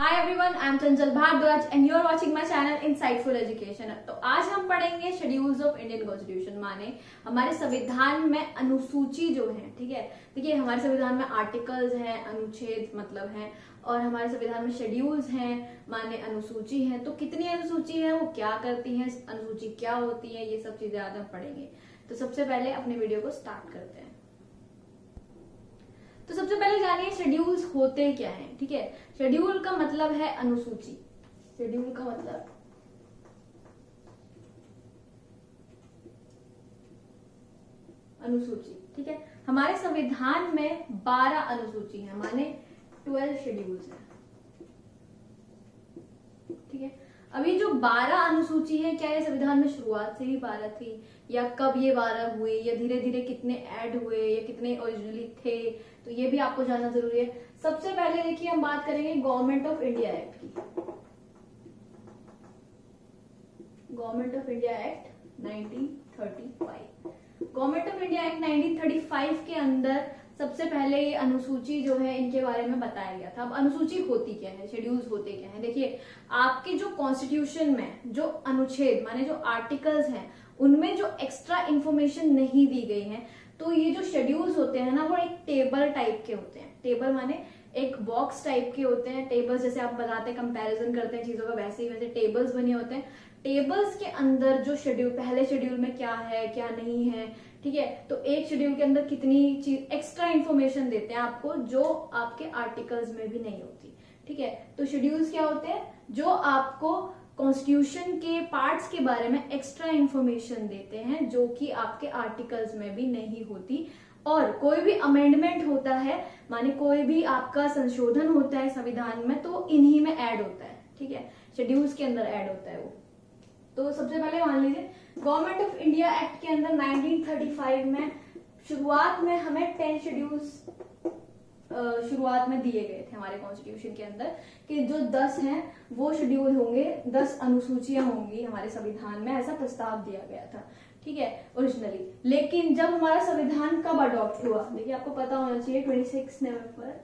Hi everyone, I am Chanchal Bhardwaj and you are watching my channel insightful education. तो आज हम पढ़ेंगे शेड्यूल्स ऑफ इंडियन कॉन्स्टिट्यूशन, माने हमारे संविधान में अनुसूची जो है। ठीक है, देखिए हमारे संविधान में आर्टिकल्स हैं, अनुच्छेद मतलब हैं, और हमारे संविधान में शेड्यूल्स हैं माने अनुसूची हैं। तो कितनी अनुसूची है, वो क्या करती है, अनुसूची क्या होती है, ये सब चीजें आज हम पढ़ेंगे। तो सबसे पहले अपने वीडियो को स्टार्ट करते हैं। तो सबसे पहले जानिए शेड्यूल्स होते क्या हैं। ठीक है, शेड्यूल का मतलब है अनुसूची। शेड्यूल का मतलब अनुसूची। ठीक है, हमारे संविधान में 12 अनुसूची है, माने 12 शेड्यूल्स हैं। ठीक है, अभी जो 12 अनुसूची है, क्या ये संविधान में शुरुआत से ही 12 थी, या कब ये 12 हुए, या धीरे धीरे कितने ऐड हुए, या कितने ओरिजिनली थे, तो ये भी आपको जानना जरूरी है। सबसे पहले देखिए हम बात करेंगे गवर्नमेंट ऑफ इंडिया एक्ट की। Government of India act 1935। Government of India act 1935 के अंदर सबसे पहले ये अनुसूची जो है इनके बारे में बताया गया था। अब अनुसूची होती क्या है, शेड्यूल्स होते क्या है, देखिए आपके जो कॉन्स्टिट्यूशन में जो अनुच्छेद माने जो आर्टिकल्स हैं उनमें जो एक्स्ट्रा इंफॉर्मेशन नहीं दी गई है, तो ये जो शेड्यूल्स होते हैं ना, वो एक टेबल टाइप के होते हैं। टेबल माने एक बॉक्स टाइप के होते हैं। टेबल्स जैसे आप बताते हैं, कंपैरिजन करते हैं चीजों का, वैसे ही वैसे टेबल्स बने होते हैं। टेबल्स के अंदर जो शेड्यूल, पहले शेड्यूल में क्या है क्या नहीं है, ठीक है, तो एक शेड्यूल के अंदर कितनी चीज एक्स्ट्रा इंफॉर्मेशन देते हैं आपको, जो आपके आर्टिकल्स में भी नहीं होती। ठीक है, तो शेड्यूल्स क्या होते हैं, जो आपको कॉन्स्टिट्यूशन के पार्ट्स के बारे में एक्स्ट्रा इंफॉर्मेशन देते हैं, जो कि आपके आर्टिकल्स में भी नहीं होती। और कोई भी अमेंडमेंट होता है, माने कोई भी आपका संशोधन होता है संविधान में, तो इन्हीं में ऐड होता है। ठीक है, शेड्यूल्स के अंदर ऐड होता है वो। तो सबसे पहले मान लीजिए गवर्नमेंट ऑफ इंडिया एक्ट के अंदर 1935 में शुरुआत में हमें 10 शेड्यूल्स शुरुआत में दिए गए थे हमारे कॉन्स्टिट्यूशन के अंदर, कि जो 10 हैं वो शेड्यूल होंगे, 10 अनुसूचियां होंगी हमारे संविधान में, ऐसा प्रस्ताव दिया गया था। ठीक है, ओरिजिनली। लेकिन जब हमारा संविधान कब अडॉप्ट हुआ, देखिए आपको पता होना चाहिए 26 नवंबर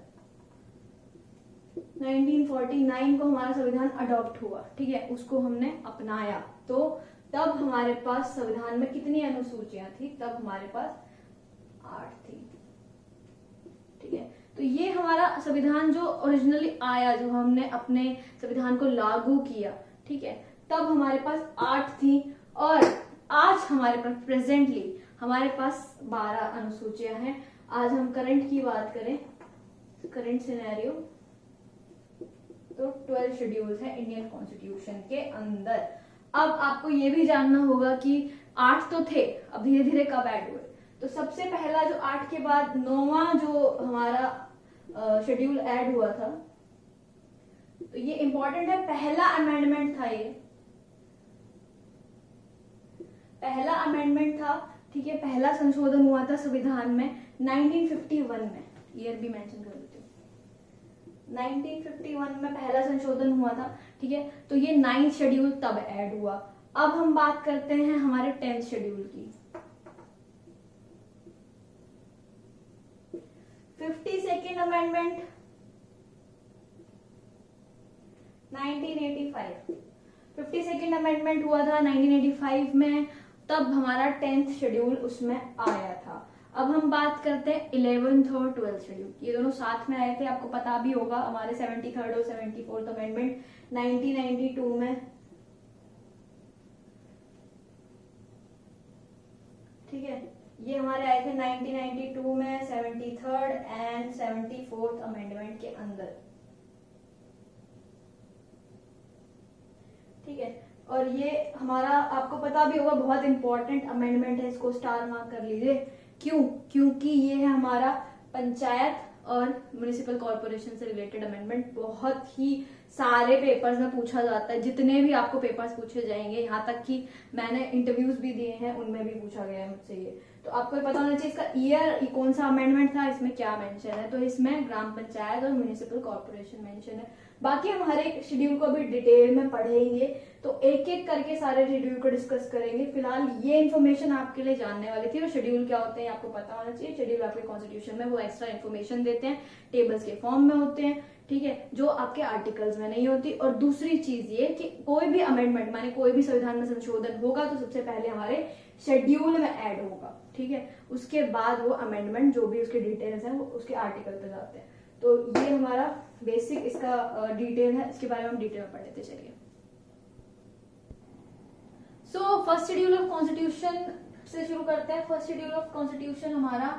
1949 को हमारा संविधान अडॉप्ट हुआ। ठीक है, उसको हमने अपनाया, तो तब हमारे पास संविधान में कितनी अनुसूचियां थी, तब हमारे पास 8 थी। ठीक है, तो ये हमारा संविधान जो ओरिजिनली आया, जो हमने अपने संविधान को लागू किया, ठीक है, तब हमारे पास 8 थी। और आज हमारे पास प्रेजेंटली हमारे पास 12 अनुसूचियां हैं। आज हम करंट की बात करें, करंट सिनेरियो, तो 12 शेड्यूल्स है इंडियन कॉन्स्टिट्यूशन के अंदर। अब आपको ये भी जानना होगा कि 8 तो थे, अब धीरे धीरे कब ऐड हुए। तो सबसे पहला जो 8 के बाद 9वां जो हमारा शेड्यूल ऐड हुआ था, तो ये इंपॉर्टेंट है, पहला अमेंडमेंट था, ये पहला अमेंडमेंट था। ठीक है, पहला संशोधन हुआ था संविधान में 1951 में, ईयर भी मेंशन कर देती हूँ, 1951 में पहला संशोधन हुआ था। ठीक है, तो ये 9th शेड्यूल तब ऐड हुआ। अब हम बात करते हैं हमारे 10th शेड्यूल की। 52nd अमेंडमेंट 1985, 52nd अमेंडमेंट हुआ था 1985 में, तब हमारा 10th शेड्यूल उसमें आया था। अब हम बात करते हैं 11th और 12th शेड्यूल, ये दोनों साथ में आए थे, आपको पता भी होगा। हमारे 73rd और 74th अमेंडमेंट 1992 में, ठीक है, ये हमारे आए थे 1992 में 73rd एंड 74th अमेंडमेंट के अंदर। ठीक है, और ये हमारा आपको पता भी होगा बहुत इंपॉर्टेंट अमेंडमेंट है, इसको स्टार मार्क कर लीजिए। क्यों? क्योंकि ये है हमारा पंचायत और म्युनिसिपल कॉर्पोरेशन से रिलेटेड अमेंडमेंट। बहुत ही सारे पेपर्स में पूछा जाता है, जितने भी आपको पेपर्स पूछे जाएंगे, यहाँ तक कि मैंने इंटरव्यूज भी दिए हैं, उनमें भी पूछा गया है मुझसे ये। तो आपको ये पता होना चाहिए इसका ईयर, कौन सा अमेंडमेंट था, इसमें क्या मेंशन है। तो इसमें ग्राम पंचायत और म्युनिसिपल कॉर्पोरेशन मेंशन है। बाकी हम हर एक शेड्यूल को भी डिटेल में पढ़ेंगे, तो एक एक करके सारे शेड्यूल को डिस्कस करेंगे। फिलहाल ये इन्फॉर्मेशन आपके लिए जानने वाली थी। और शेड्यूल क्या होते हैं आपको पता होना चाहिए। शेड्यूल आपके कॉन्स्टिट्यूशन में वो एक्स्ट्रा इन्फॉर्मेशन देते हैं, टेबल्स के फॉर्म में होते हैं, ठीक है, जो आपके आर्टिकल्स में नहीं होती। और दूसरी चीज ये कि कोई भी अमेंडमेंट माने कोई भी संविधान में संशोधन होगा तो सबसे पहले हमारे शेड्यूल में ऐड होगा, ठीक है, उसके बाद वो अमेंडमेंट जो भी उसके डिटेल्स हैं वो उसके आर्टिकल पे जाते हैं। तो ये हमारा बेसिक इसका डिटेल है, इसके बारे में हम डिटेल में पढ़ लेते चलिए। So first schedule of constitution से शुरू करते हैं। फर्स्ट शेड्यूल ऑफ कॉन्स्टिट्यूशन हमारा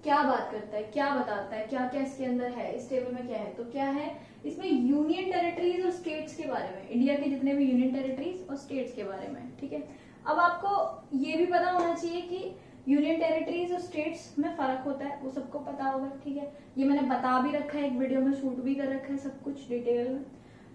क्या बात करता है, क्या बताता है, क्या क्या इसके अंदर है, इस टेबल में क्या है। तो क्या है इसमें, यूनियन टेरिटरीज और स्टेट्स के बारे में, इंडिया के जितने भी यूनियन टेरिटरीज और स्टेट्स के बारे में, ठीक है। अब आपको ये भी पता होना चाहिए कि यूनियन टेरिटरीज और स्टेट्स में फर्क होता है, वो सबको पता होगा, ठीक है। ये मैंने बता भी रखा है, एक वीडियो में शूट भी कर रखा है सब कुछ डिटेल में।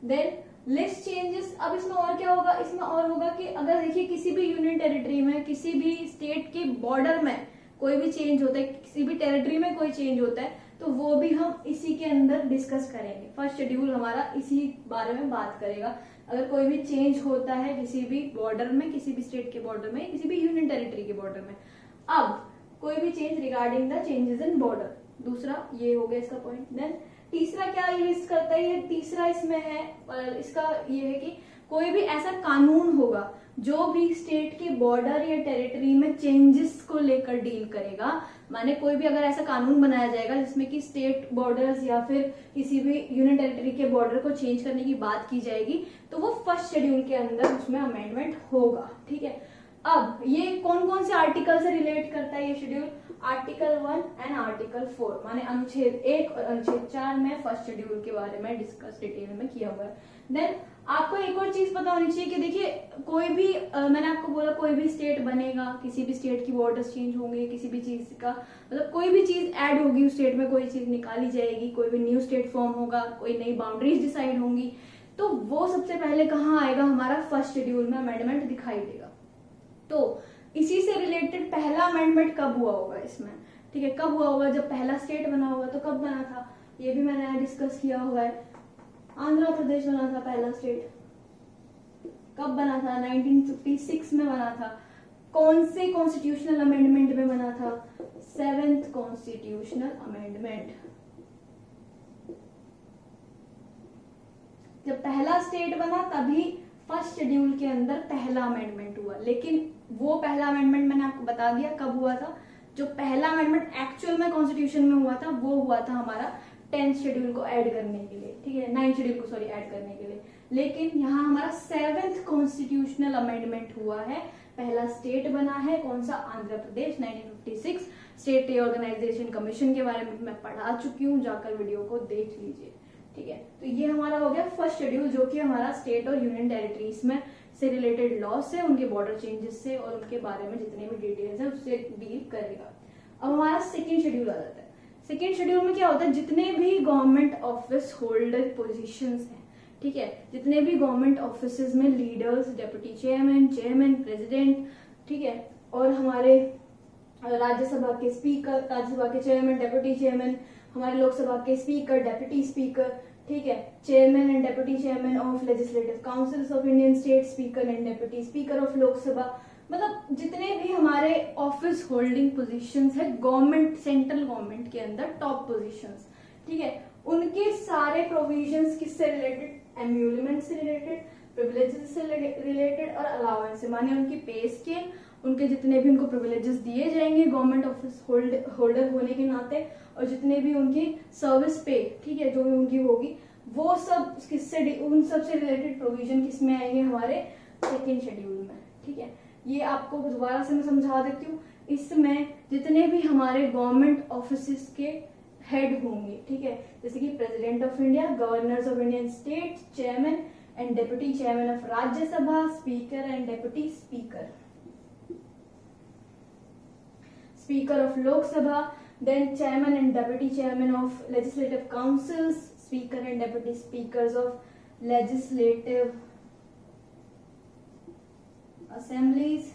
Then list changes. अब इसमें और क्या होगा, इसमें और होगा कि अगर देखिए किसी भी यूनियन टेरिटरी में, किसी भी स्टेट के बॉर्डर में कोई भी चेंज होता है, किसी भी टेरिटरी में कोई चेंज होता है, तो वो भी हम इसी के अंदर डिस्कस करेंगे। फर्स्ट शेड्यूल हमारा इसी बारे में बात करेगा। अगर कोई भी चेंज होता है किसी भी बॉर्डर में, किसी भी स्टेट के बॉर्डर में, किसी भी यूनियन टेरिटरी के बॉर्डर में, अब कोई भी change regarding the changes in border, दूसरा ये हो गया इसका पॉइंट। देन तीसरा क्या ये लिस्ट करता है, ये तीसरा इसमें है, और इसका ये है कि कोई भी ऐसा कानून होगा जो भी स्टेट के बॉर्डर या टेरिटरी में चेंजेस को लेकर डील करेगा, माने कोई भी अगर ऐसा कानून बनाया जाएगा जिसमें कि स्टेट बॉर्डर्स या फिर किसी भी यूनियन टेरिटरी के बॉर्डर को चेंज करने की बात की जाएगी, तो वो फर्स्ट शेड्यूल के अंदर उसमें अमेंडमेंट होगा, ठीक है। अब ये कौन कौन से आर्टिकल से रिलेट करता है ये शेड्यूल, आर्टिकल 1 एंड आर्टिकल 4, माने अनुच्छेद 1 और अनुच्छेद 4 में फर्स्ट शेड्यूल के बारे में डिस्कस डिटेल में किया हुआ है। देन आपको एक और चीज पता होनी चाहिए कि देखिए कोई भी मैंने आपको बोला कोई भी स्टेट बनेगा, किसी भी स्टेट की बॉर्डर्स चेंज होंगे, किसी भी चीज का मतलब कोई भी चीज ऐड होगी उस स्टेट में, कोई चीज निकाली जाएगी, कोई भी न्यू स्टेट फॉर्म होगा, कोई नई बाउंड्रीज डिसाइड होंगी, तो वो सबसे पहले कहाँ आएगा, हमारा फर्स्ट शेड्यूल में अमेंडमेंट दिखाई देगा। तो इसी से रिलेटेड पहला अमेंडमेंट कब हुआ होगा इसमें, ठीक है, कब हुआ होगा, जब पहला स्टेट बना होगा। तो कब बना था ये भी मैंने डिस्कस किया हुआ है। आंध्र प्रदेश बना था पहला स्टेट, कब बना था, 1956 में बना था। कौन से कॉन्स्टिट्यूशनल अमेंडमेंट में बना था, 7th कॉन्स्टिट्यूशनल अमेंडमेंट। जब पहला स्टेट बना तभी फर्स्ट शेड्यूल के अंदर पहला अमेंडमेंट हुआ, लेकिन वो पहला अमेंडमेंट मैंने आपको बता दिया कब हुआ था। जो पहला अमेंडमेंट एक्चुअल में कॉन्स्टिट्यूशन में हुआ था वो हुआ था हमारा 10th शेड्यूल को ऐड करने के लिए, ठीक है, 9th शेड्यूल को सॉरी ऐड करने के लिए। लेकिन यहाँ हमारा 7th कॉन्स्टिट्यूशनल अमेंडमेंट हुआ है, पहला स्टेट बना है, कौन सा, Andhra Pradesh. 1956 state reorganisation commission के बारे में मैं पढ़ा चुकी हूँ, जाकर वीडियो को देख लीजिए, ठीक है। तो ये हमारा हो गया फर्स्ट शेड्यूल, जो कि हमारा स्टेट और यूनियन टेरिटरीज में से रिलेटेड लॉ से, उनके बॉर्डर चेंजेस से और उनके बारे में जितने भी डिटेल्स है उससे डील करेगा। अब हमारा सेकेंड शेड्यूल आ जाता है। सेकेंड शेड्यूल में क्या होता है, जितने भी गवर्नमेंट ऑफिस होल्डर पोजीशंस हैं, ठीक है, जितने भी गवर्नमेंट ऑफिस में leaders, deputy chairman, chairman, president, ठीक है, और हमारे राज्यसभा के स्पीकर, राज्यसभा के चेयरमैन, डेप्यूटी चेयरमैन, हमारे लोकसभा के स्पीकर, डेप्यूटी स्पीकर, ठीक है, chairman and deputy chairman of legislative councils of Indian state, speaker and deputy speaker of Lok Sabha, मतलब जितने भी हमारे ऑफिस होल्डिंग पोजीशंस है गवर्नमेंट, सेंट्रल गवर्नमेंट के अंदर टॉप पोजीशंस, ठीक है, उनके सारे प्रोविजंस किससे रिलेटेड, एम्यूलमेंट से रिलेटेड, प्रिविलेजेस से रिलेटेड और अलाउंस से, माने उनकी पे स्केल, उनके जितने भी उनको प्रिविलेजेस दिए जाएंगे गवर्नमेंट ऑफिस होल्डर होने के नाते, और जितने भी उनकी सर्विस पे, ठीक है, जो भी उनकी होगी, वो सब किससे, उन सब से रिलेटेड प्रोविजन किसमें आएंगे, हमारे सेकेंड शेड्यूल में, ठीक है। ये आपको दोबारा से मैं समझा देती हूँ। इसमें जितने भी हमारे गवर्नमेंट ऑफिस के हेड होंगे, ठीक है, जैसे कि president of India, governors of Indian state, chairman and deputy chairman of Rajya Sabha, speaker and deputy speaker, speaker of Lok Sabha, then chairman and deputy chairman of legislative councils, speaker and deputy speakers of legislative assemblies,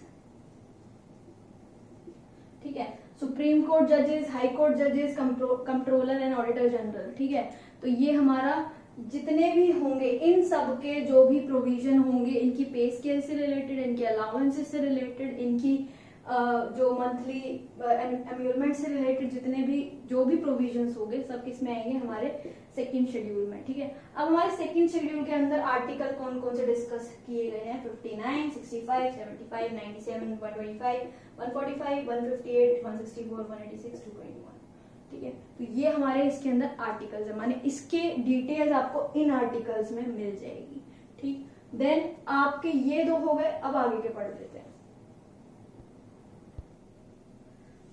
ठीक है, supreme court जजेस, high court जजेस, controller and auditor general, ठीक है। तो ये हमारा जितने भी होंगे इन सब के जो भी प्रोविजन होंगे, इनकी पे स्केल से रिलेटेड, इनके अलाउंसेस से रिलेटेड, इनकी जो मंथली एम्यूलमेंट से रिलेटेड जितने भी जो भी प्रोविजंस होंगे सब किसमें आएंगे, हमारे सेकंड शेड्यूल में, ठीक है। अब हमारे सेकंड शेड्यूल के अंदर आर्टिकल कौन कौन से डिस्कस किए गए हैं, 59, 65, 75, 97, 125, 145, 158, 164, 186, 221, ठीक है। तो ये हमारे इसके अंदर आर्टिकल्स है, माने इसके डिटेल्स आपको इन आर्टिकल्स में मिल जाएगी, ठीक। देन आपके ये दो हो गए, अब आगे के पढ़ लेते हैं।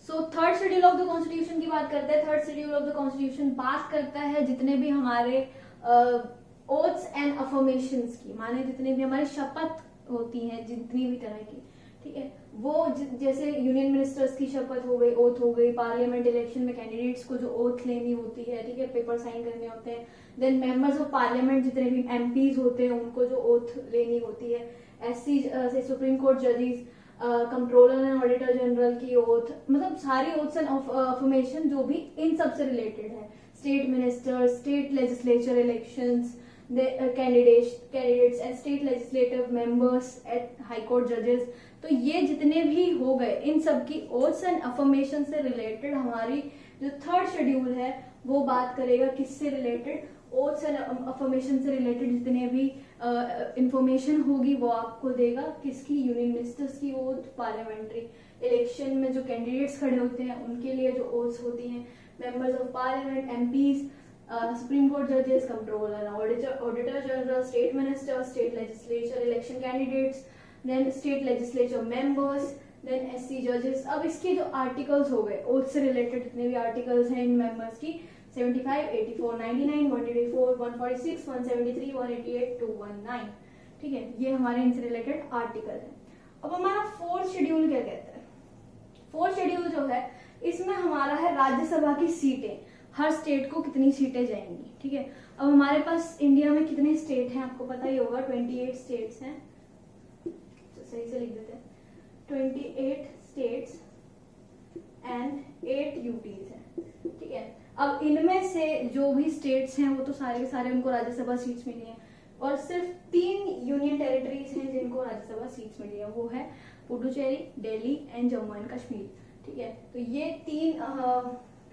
So third schedule of the constitution की बात करते हैं। Third schedule of the constitution बात करता है जितने भी हमारे ओथ्स एंड अफर्मेशंस की, माने जितने भी हमारी शपथ होती हैं जितनी भी तरह की, ठीक है, वो जैसे यूनियन मिनिस्टर्स की शपथ हो गई, ओथ हो गई, पार्लियामेंट इलेक्शन में कैंडिडेट्स को जो ओथ लेनी होती है, ठीक है, पेपर साइन करने होते हैं। देन मेंबर्स ऑफ पार्लियामेंट जितने भी एमपीज होते हैं उनको जो ओथ लेनी होती है। एससी से सुप्रीम कोर्ट जजेस, कंट्रोलर एंड ऑडिटर जनरल की ओथ, मतलब सारी ओथ्स एंड अफर्मेशन जो भी इन सब से रिलेटेड है। State minister, state legislature elections, candidates and state legislative members at high court जजेस, तो ये जितने भी हो गए इन सब की ओथ्स एंड अफर्मेशन से रिलेटेड हमारी जो थर्ड शेड्यूल है वो बात करेगा किससे रिलेटेड, ओथ्स एंड अफर्मेशन से रिलेटेड जितने भी इंफॉर्मेशन होगी वो आपको देगा, किसकी, यूनियन मिनिस्टर्स की ओथ, पार्लियामेंट्री इलेक्शन में जो कैंडिडेट्स खड़े होते हैं उनके लिए जो ओथ्स होती हैं, members of parliament, MPs, supreme court जजेस, controller, auditor general, state minister, state legislature election candidates, then state legislature members, then SC जजेस। अब इसके जो आर्टिकल्स हो गए ओथ से रिलेटेड जितने भी आर्टिकल्स हैं इन मेंबर्स की, 75, 84, 99, 184, 146, 173, 188, 219, ठीक है, ये हमारे इनसे रिलेटेड आर्टिकल है। अब हमारा फोर्थ शेड्यूल क्या कहता है? फोर्थ शेड्यूल जो है इसमें हमारा है राज्यसभा की सीटें, हर स्टेट को कितनी सीटें जाएंगी, ठीक है। अब हमारे पास इंडिया में कितने स्टेट हैं आपको पता ही होगा, 28 स्टेट्स हैं, तो सही से लिख देते हैं, 28 स्टेट्स एंड 8 यूटीज हैं, ठीक है। अब इनमें से जो भी स्टेट्स हैं वो तो सारे के सारे उनको राज्यसभा सीट्स मिली हैं, और सिर्फ 3 यूनियन टेरिटरीज हैं जिनको राज्यसभा सीट्स मिली है, वो है पुडुचेरी, दिल्ली एंड जम्मू एंड कश्मीर, ठीक है। तो ये 3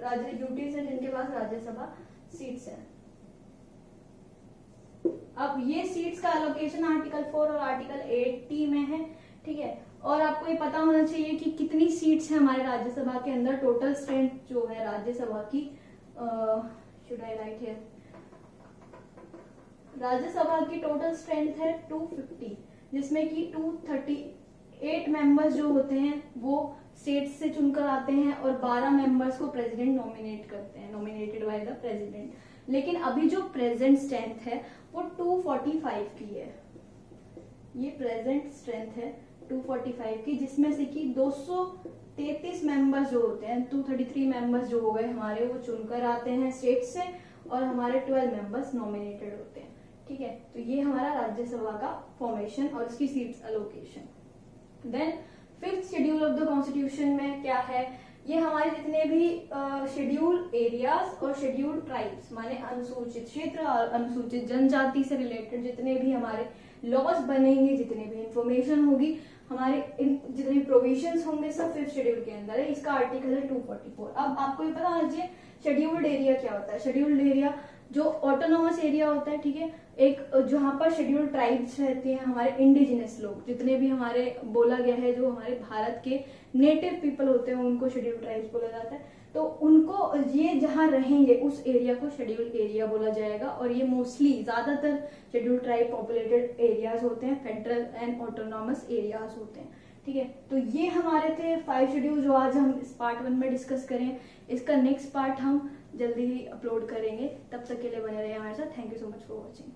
राज्य यूटीज हैं जिनके पास राज्यसभा सीट्स हैं। अब ये सीट्स का एलोकेशन आर्टिकल 4 और आर्टिकल 80 में है, ठीक है। और आपको ये पता होना चाहिए कि कितनी सीट्स हैं हमारे राज्यसभा के अंदर, टोटल स्ट्रेंथ जो है राज्यसभा की, should I right here, Rajya Sabha की टोटल स्ट्रेंथ है 250, जिसमें कि 238 मेंबर्स जो होते हैं वो स्टेट्स से चुनकर आते हैं और 12 मेंबर्स को प्रेसिडेंट नॉमिनेट करते हैं, नॉमिनेटेड बाय द प्रेसिडेंट। लेकिन अभी जो प्रेजेंट स्ट्रेंथ है वो 245 की है, ये प्रेजेंट स्ट्रेंथ है 245 की, जिसमें से कि 233 मेंबर्स जो होते हैं, 233 मेंबर्स जो हो गए हमारे वो चुनकर आते हैं स्टेट से, और हमारे 12 मेंबर्स नॉमिनेटेड होते हैं, ठीक है। तो ये हमारा राज्यसभा का फॉर्मेशन और इसकी seats allocation. Then fifth schedule of the constitution में क्या है, ये हमारे जितने भी शेड्यूल एरियाज और शेड्यूल ट्राइब्स, माने अनुसूचित क्षेत्र और अनुसूचित जनजाति से रिलेटेड जितने भी हमारे लॉज बनेंगे, जितने भी इंफॉर्मेशन होगी, हमारे जितने भी प्रोविजंस होंगे सब फिफ्थ शेड्यूल के अंदर है। इसका आर्टिकल है 244। अब आपको ये पता होना चाहिए शेड्यूल्ड एरिया क्या होता है। शेड्यूल्ड एरिया जो ऑटोनोमस एरिया होता है, ठीक है, एक जहां पर शेड्यूल्ड ट्राइब्स रहते हैं, हमारे इंडिजिनस लोग, जितने भी हमारे बोला गया है जो हमारे भारत के नेटिव पीपल होते हैं उनको शेड्यूल्ड ट्राइब्स बोला जाता है। तो उनको ये जहां रहेंगे उस एरिया को शेड्यूल्ड एरिया बोला जाएगा, और ये मोस्टली ज्यादातर शेड्यूल्ड ट्राइब पॉपुलेटेड एरियाज होते हैं, फेडरल एंड ऑटोनॉमस एरियाज होते हैं, ठीक है। तो ये हमारे थे 5 शेड्यूल जो आज हम इस पार्ट 1 में डिस्कस करें। इसका नेक्स्ट पार्ट हम जल्दी ही अपलोड करेंगे, तब तक के लिए बने रहिए हमारे साथ। Thank you so much for watching.